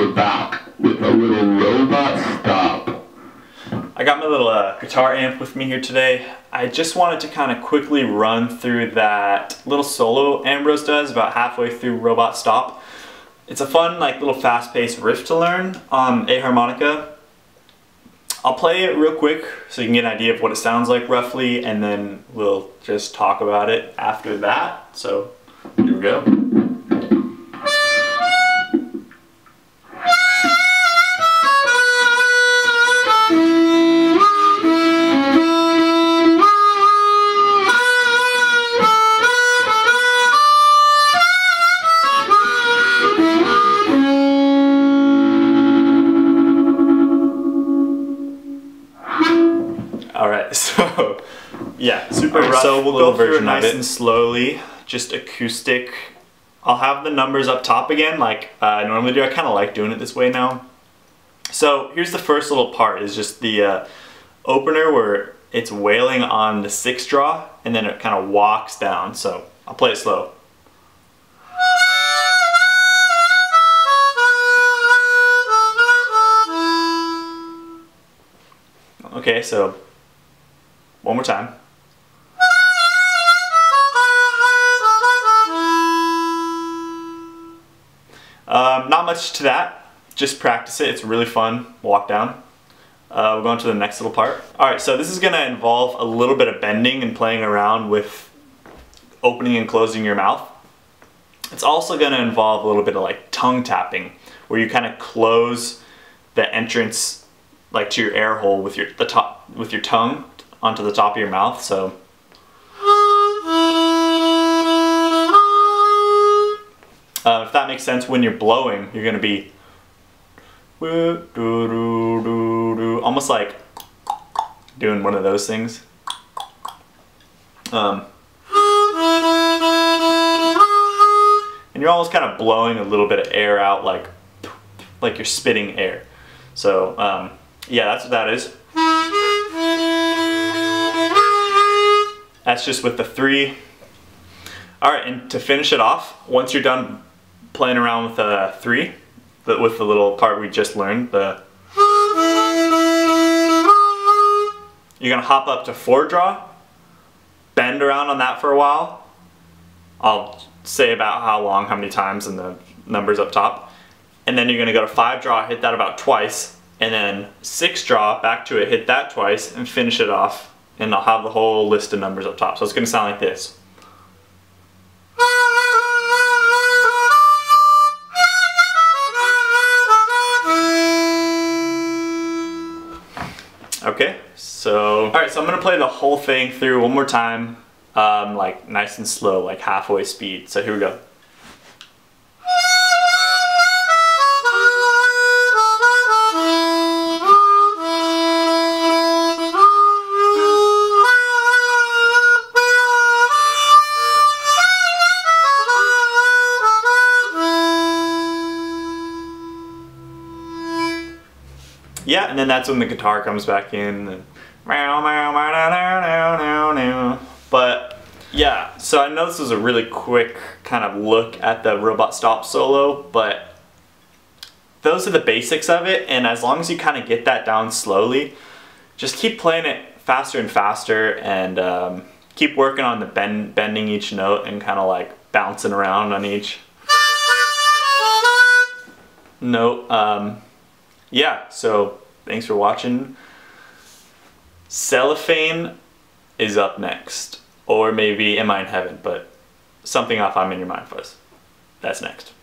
we're back with a little robot stop. I got my little guitar amp with me here today. I just wanted to kind of quickly run through that little solo Ambrose does about halfway through Robot Stop. It's a fun, like, little fast-paced riff to learn on a harmonica. I'll play it real quick so you can get an idea of what it sounds like roughly, and then we'll just talk about it after that. So here we go. Alright, so yeah, super rough. So we'll go through it nice and slowly, just acoustic. I'll have the numbers up top again like I normally do. I kind of like doing it this way now. So here's the first little part, is just the opener where it's wailing on the 6th draw and then it kind of walks down. So I'll play it slow. Okay, so one more time. Not much to that. Just practice it. It's really fun. Walk down. We'll go on to the next little part. Alright, so this is going to involve a little bit of bending and playing around with opening and closing your mouth. It's also going to involve a little bit of like tongue tapping, where you kind of close the entrance like to your air hole with your tongue onto the top of your mouth. So if that makes sense, when you're blowing, you're going to be almost like doing one of those things. And you're almost kind of blowing a little bit of air out, like you're spitting air. So yeah, that's what that is. That's just with the 3. Alright, and to finish it off, once you're done playing around with the 3, with the little part we just learned, you're going to hop up to 4 draw, bend around on that for a while. I'll say about how long, how many times, and the numbers up top. And then you're going to go to 5 draw, hit that about twice, and then 6 draw, back to it, hit that twice, and finish it off. And I'll have the whole list of numbers up top. So it's going to sound like this. Okay, so alright, so I'm going to play the whole thing through one more time, like nice and slow, like halfway speed. So here we go. Yeah, and then that's when the guitar comes back in. And but yeah, so I know this was a really quick kind of look at the Robot Stop solo, but those are the basics of it, and as long as you kind of get that down slowly, just keep playing it faster and faster, and keep working on the bending each note and kind of like bouncing around on each note. Yeah, so thanks for watching. Cellophane is up next. Or maybe Am I in Heaven, but something off I'm in Your Mind first. That's next.